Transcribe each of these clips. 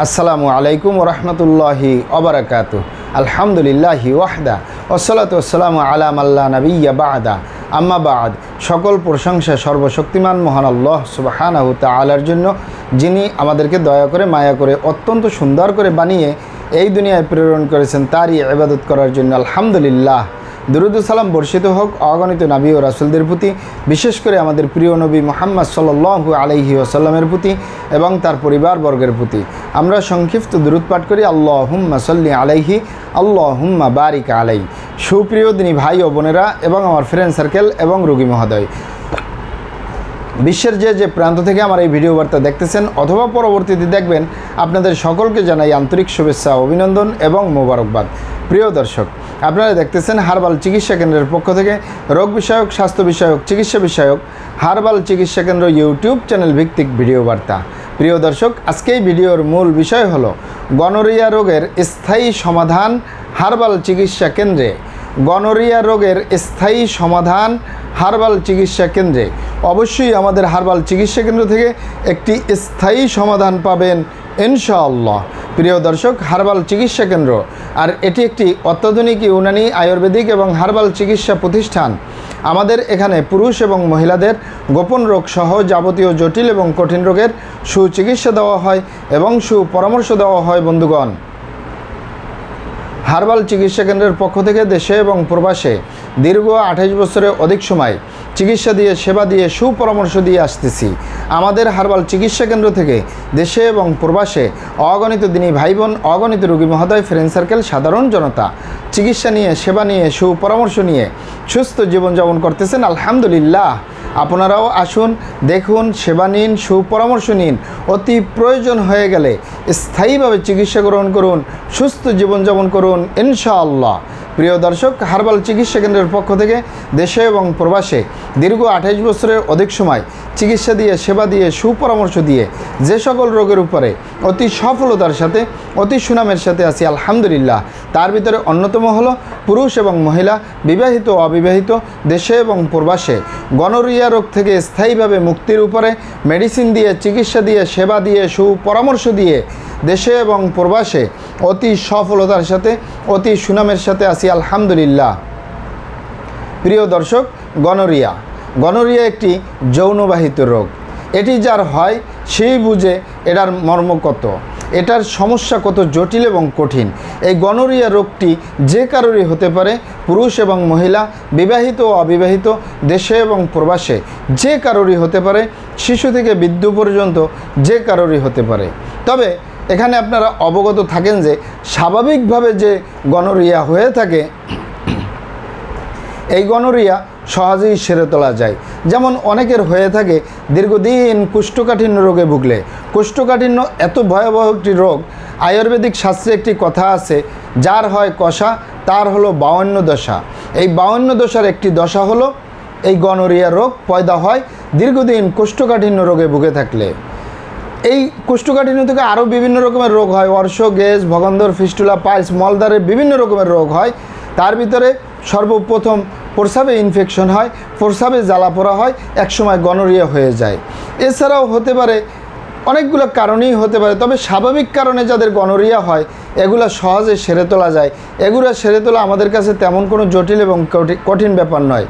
আসসালামু আলাইকুম ওয়া রাহমাতুল্লাহি ওয়া বারাকাতুহু। আলহামদুলিল্লাহি ওয়াহদা ওয়াসসালাতু ওয়াসসালামু আলা মাল্লা নাবিয়্যা বা'দা আম্মা বা'দ। সকল প্রশংসা সর্বশক্তিমান মহান আল্লাহ সুবহানাহু তাআলার জন্য, যিনি আমাদেরকে দয়া করে মায়া করে অত্যন্ত সুন্দর করে বানিয়ে এই দুনিয়ায় প্রেরণ করেছেন তারই ইবাদত করার জন্য। আলহামদুলিল্লাহ। দুরূদ ও সালাম বর্ষিত হোক অগণিত নবী ও রাসূলদের প্রতি, বিশেষ করে আমাদের প্রিয় নবী মুহাম্মদ সাল্লাল্লাহু আলাইহি ওয়াসাল্লামের প্রতি এবং তার পরিবারবর্গের প্রতি। আমরা সংক্ষিপ্ত দুরূদ পাঠ করি। আল্লাহুম্মা সাল্লি আলাইহি, আল্লাহুম্মা বারিক আলাইহি। সুপ্রিয় দিনী ভাই ও বোনেরা এবং আমার ফ্রেন্ড সার্কেল এবং রোগী মহোদয়, বিশ্বের যে প্রান্ত থেকে আমার এই ভিডিও বার্তা দেখতেছেন অথবা পরবর্তীতে দেখবেন, আপনাদের সকলকে জানাই আন্তরিক শুভেচ্ছা, অভিনন্দন এবং মোবারকবাদ। প্রিয় দর্শক, আপনারা দেখতেছেন হার্বাল চিকিৎসা কেন্দ্রের পক্ষ থেকে রোগ বিষয়ক, স্বাস্থ্য বিষয়ক, চিকিৎসা বিষয়ক হার্বাল চিকিৎসা কেন্দ্র ইউটিউব চ্যানেল ভিত্তিক ভিডিও বার্তা। প্রিয় দর্শক, আজকে এই ভিডিওর মূল বিষয় হলো গনোরিয়া রোগের স্থায়ী সমাধান হার্বাল চিকিৎসা কেন্দ্রে। গনোরিয়া রোগের স্থায়ী সমাধান হার্বাল চিকিৎসা কেন্দ্রে। অবশ্যই আমাদের হার্বাল চিকিৎসা কেন্দ্র থেকে একটি স্থায়ী সমাধান পাবেন ইনশাআল্লাহ। প্রিয় দর্শক, হার্বাল চিকিৎসা কেন্দ্র আর এটি একটি অত্যাধুনিক ইউনানি, আয়ুর্বেদিক এবং হার্বাল চিকিৎসা প্রতিষ্ঠান। আমাদের এখানে পুরুষ এবং মহিলাদের গোপন রোগ সহ যাবতীয় জটিল এবং কঠিন রোগের সুচিকিৎসা দেওয়া হয় এবং সুপরামর্শ দেওয়া হয়। বন্ধুগণ, হার্বাল চিকিৎসা কেন্দ্রের পক্ষ থেকে দেশে এবং প্রবাসে দীর্ঘ 28 বছরের অধিক সময় চিকিৎসা দিয়ে, সেবা দিয়ে, সুপরামর্শ দিয়ে আসতেছি। আমাদের হার্বাল চিকিৎসা কেন্দ্র থেকে দেশে এবং প্রবাসে অগণিত দিনী ভাই বোন, অগণিত রোগী মহোদয়, ফ্রেন্ড সার্কেল, সাধারণ জনতা চিকিৎসা নিয়ে, সেবা নিয়ে, সুপরামর্শ নিয়ে সুস্থ জীবনযাপন করতেছেন। আলহামদুলিল্লাহ। আপনারাও আসুন, দেখুন, সেবা নিন, সুপরামর্শ নিন। অতি প্রয়োজন হয়ে গেলে স্থায়ীভাবে চিকিৎসা গ্রহণ করুন, সুস্থ জীবনযাপন করুন ইনশাআল্লাহ। প্রিয় দর্শক, হার্বাল চিকিৎসা কেন্দ্রের পক্ষ থেকে দেশে এবং প্রবাসে দীর্ঘ 28 বছরের অধিক সময় চিকিৎসা দিয়ে, সেবা দিয়ে, সুপরামর্শ দিয়ে যে সকল রোগের উপরে অতি সফলতার সাথে, অতি সুনামের সাথে আছি আলহামদুলিল্লাহ। তার ভিতরে অন্যতম হলো পুরুষ এবং মহিলা, বিবাহিত ও অবিবাহিত, দেশে এবং প্রবাসে গনোরিয়া রোগ থেকে স্থায়ীভাবে মুক্তির উপরে মেডিসিন দিয়ে, চিকিৎসা দিয়ে, সেবা দিয়ে, সুপরামর্শ দিয়ে দেশে এবং প্রবাসে অতি সফলতার সাথে, অতি সুনামের সাথে আছি আলহামদুলিল্লাহ। প্রিয় দর্শক, গনোরিয়া একটি যৌনবাহিত রোগ। এটি যার হয় সেই বুঝে এটার মর্ম কত, এটার সমস্যা কত জটিল এবং কঠিন। এই গনোরিয়া রোগটি যে কারোরই হতে পারে, পুরুষ এবং মহিলা, বিবাহিত ও অবিবাহিত, দেশে এবং প্রবাসে যে কারোরই হতে পারে, শিশু থেকে বৃদ্ধ পর্যন্ত যে কারোরই হতে পারে। তবে এখানে আপনারা অবগত থাকেন যে স্বাভাবিকভাবে যে গনোরিয়া হয়ে থাকে, এই গনোরিয়া সহজেই সেরে তোলা যায়। যেমন অনেকের হয়ে থাকে দীর্ঘদিন কোষ্ঠকাঠিন্য রোগে ভুগলে। কোষ্ঠকাঠিন্য এত ভয়াবহ একটি রোগ, আয়ুর্বেদিক শাস্ত্রে একটি কথা আছে, যার হয় কষা তার হলো 52 দশা। এই 52 দশার একটি দশা হলো এই গনোরিয়া রোগ পয়দা হয় দীর্ঘদিন কোষ্ঠকাঠিন্য রোগে ভুগে থাকলে। এই কোষ্ঠকাঠিন্য থেকে আরও বিভিন্ন রকমের রোগ হয়, অর্শ, গ্যাস, ভগন্দর, ফিস্টুলা, পাইলস, মলদ্বারের বিভিন্ন রকমের রোগ হয়। তার ভিতরে সর্বপ্রথম প্রস্রাবে ইনফেকশন হয়, প্রস্রাবে জ্বালা পোড়া হয়, একসময় গনোরিয়া হয়ে যায়। এছাড়াও হতে পারে অনেকগুলো কারণেই হতে পারে, তবে স্বাভাবিক কারণে যাদের গনোরিয়া হয় এগুলো সহজে সেরে তোলা যায়। এগুলো সেরে তোলা আমাদের কাছে তেমন কোনো জটিল এবং কঠিন ব্যাপার নয়।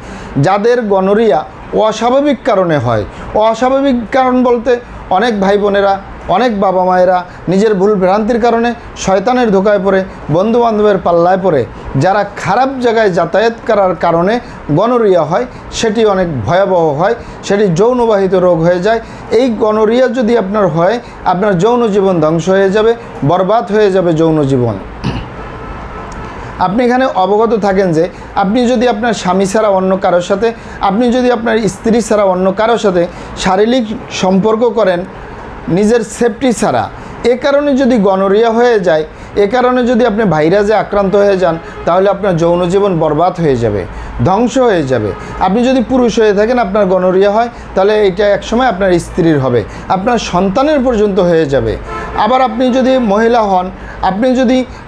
যাদের গনোরিয়া অস্বাভাবিক কারণে হয়, অস্বাভাবিক কারণ বলতে অনেক ভাই বোনেরা, অনেক বাবা মায়েরা নিজের ভুল ভ্রান্তির কারণে, শয়তানের ধোকায় পড়ে, বন্ধুবান্ধবের পাল্লায় পড়ে যারা খারাপ জায়গায় যাতায়াত করার কারণে গনোরিয়া হয়, সেটি অনেক ভয়াবহ হয়, সেটি যৌনবাহিত রোগ হয়ে যায়। এই গনোরিয়া যদি আপনার হয়, আপনার যৌন জীবন ধ্বংস হয়ে যাবে, বরবাদ হয়ে যাবে যৌন জীবন। আপনি এখানে অবগত থাকেন যে আপনি যদি আপনার স্বামী ছাড়া অন্য কারোর সাথে, আপনি যদি আপনার স্ত্রী ছাড়া অন্য কারোর সাথে শারীরিক সম্পর্ক করেন নিজের সেফটি ছাড়া, এ কারণে যদি গনোরিয়া হয়ে যায়, এ কারণে যদি আপনি ভাইরাসে আক্রান্ত হয়ে যান, তাহলে আপনার যৌন জীবন বরবাদ হয়ে যাবে, ধ্বংস হয়ে যাবে। আপনি যদি পুরুষ হয়ে থাকেন, আপনার গনোরিয়া হয়, তাহলে এটা একসময় আপনার স্ত্রীর হবে, আপনার সন্তানের পর্যন্ত হয়ে যাবে। আবার আপনি যদি মহিলা হন,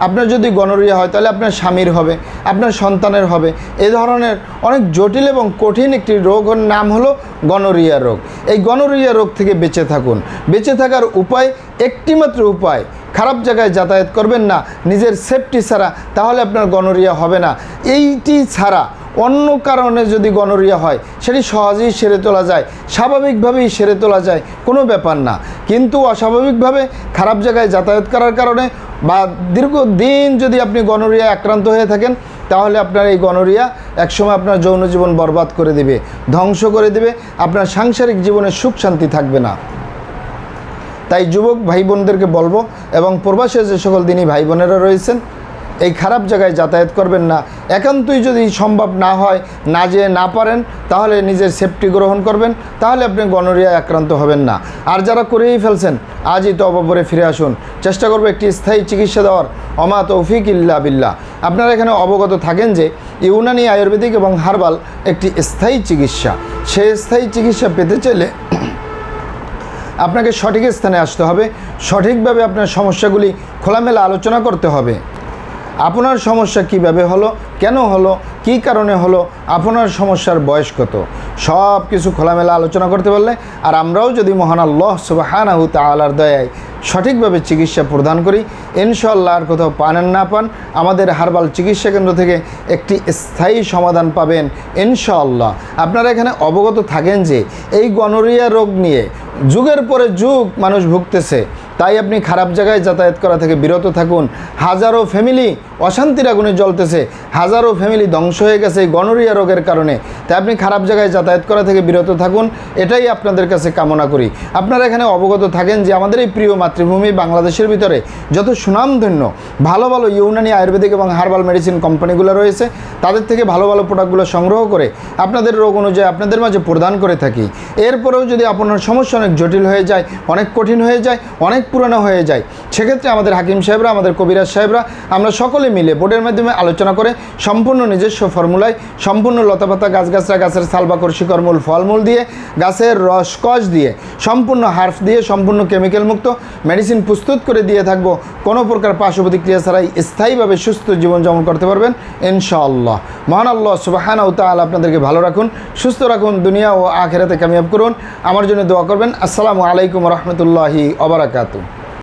আপনার যদি গনোরিয়া হয়, তাহলে আপনার স্বামীর হবে, আপনার সন্তানের হবে। এই ধরনের অনেক জটিল এবং কঠিন একটি রোগের নাম হলো গনোরিয়া রোগ। এই গনোরিয়া রোগ থেকে বেঁচে থাকুন। বেঁচে থাকার উপায়, একটিমাত্র উপায়, খারাপ জায়গায় যাতায়াত করবেন না নিজের সেফটি ছাড়া, তাহলে আপনার গনোরিয়া হবে না। এইটি ছাড়া অন্য কারণে যদি গনোরিয়া হয় সেটি সহজেই সেরে তোলা যায়, স্বাভাবিকভাবেই সেরে তোলা যায়, কোনো ব্যাপার না। কিন্তু অস্বাভাবিকভাবে খারাপ জায়গায় যাতায়াত করার কারণে বা দীর্ঘদিন যদি আপনি গনোরিয়া আক্রান্ত হয়ে থাকেন, তাহলে আপনার এই গনোরিয়া একসময় আপনার যৌন জীবন বরবাদ করে দেবে, ধ্বংস করে দেবে, আপনার সাংসারিক জীবনে সুখ শান্তি থাকবে না। তাই যুবক ভাই বোনদেরকে বলবো, এবং প্রবাসে যে সকল দিনই ভাই বোনেরা রয়েছেন, এই খারাপ জায়গায় যাতায়াত করবেন না। একান্তই যদি সম্ভব না হয়, না যেয়ে না পারেন, তাহলে নিজের সেফটি গ্রহণ করবেন, তাহলে আপনি গনোরিয়ায় আক্রান্ত হবেন না। আর যারা করেই ফেলছেন, আজই তওবা ফিরে আসুন, চেষ্টা করবো একটি স্থায়ী চিকিৎসা দেওয়ার। ওমা তৌফিক ইল্লা বিল্লাহ। আপনারা এখানে অবগত থাকেন যে ইউনানি আয়ুর্বেদিক এবং হার্বাল একটি স্থায়ী চিকিৎসা। সেই স্থায়ী চিকিৎসা পেতে চাইলে আপনাকে সঠিক স্থানে আসতে হবে, সঠিকভাবে আপনার সমস্যাগুলি খোলামেলা আলোচনা করতে হবে। আপনার সমস্যা কিভাবে হলো, কেন হলো, কী কারণে হলো, আপনার সমস্যার বয়স কত, সব কিছু খোলামেলা আলোচনা করতে পারলে, আর আমরাও যদি মহান আল্লাহ সুবহানাহু তাআলার দয়ায় সঠিকভাবে চিকিৎসা প্রদান করি, ইনশাআল্লাহ আর কোথাও পান না পান, আমাদের হার্বাল চিকিৎসা কেন্দ্র থেকে একটি স্থায়ী সমাধান পাবেন ইনশাআল্লাহ। আপনারা এখানে অবগত থাকেন যে এই গনোরিয়া রোগ নিয়ে যুগের পরে যুগ মানুষ ভুগতেছে। তাই আপনি খারাপ জায়গায় যাতায়াত করা থেকে বিরত থাকুন। হাজারো ফ্যামিলি অশান্তির আগুনে জ্বলতেছে, হাজারো ফ্যামিলি ধ্বংস হয়ে গেছে এই গনোরিয়া রোগের কারণে। তাই আপনি খারাপ জায়গায় যাতায়াত করা থেকে বিরত থাকুন, এটাই আপনাদের কাছে কামনা করি। আপনারা এখানে অবগত থাকেন যে আমাদের এই প্রিয় মাতৃভূমি বাংলাদেশের ভিতরে যত সুনামধন্য ভালো ভালো ইউনানি আয়ুর্বেদিক এবং হার্বাল মেডিসিন কোম্পানিগুলো রয়েছে, তাদের থেকে ভালো ভালো প্রোডাক্টগুলো সংগ্রহ করে আপনাদের রোগ অনুযায়ী আপনাদের মাঝে প্রদান করে থাকি। এরপরেও যদি আপনার সমস্যা অনেক জটিল হয়ে যায়, অনেক কঠিন হয়ে যায়, অনেক পুরানো হয়ে যায়, সেক্ষেত্রে আমাদের হাকিম সাহেবরা, আমাদের কবিরাজ সাহেবরা, আমরা সকলে মিলে বোর্ডের মাধ্যমে আলোচনা করে সম্পূর্ণ নিজস্ব ফর্মুলায়, সম্পূর্ণ লতাপাতা গাছগাছরা, গাছের ছাল বাকড় শিকড় মূল ফলমূল দিয়ে, গাছের রসকস দিয়ে, সম্পূর্ণ হার্ফ দিয়ে, সম্পূর্ণ কেমিক্যাল মুক্ত মেডিসিন প্রস্তুত করে দিয়ে থাকবো। কোনো প্রকার পার্শ্ব প্রতিক্রিয়া ছাড়াই স্থায়ীভাবে সুস্থ জীবনযাপন করতে পারবেন ইনশাআল্লাহ। মহান আল্লাহ সুবহানাহু তাআলা আপনাদেরকে ভালো রাখুন, সুস্থ রাখুন, দুনিয়া ও আখিরাতে কামিয়াব করুন। আমার জন্য দোয়া করবেন। আসসালামু আলাইকুম ওয়া রাহমাতুল্লাহি ওয়া বারাকাতুহু।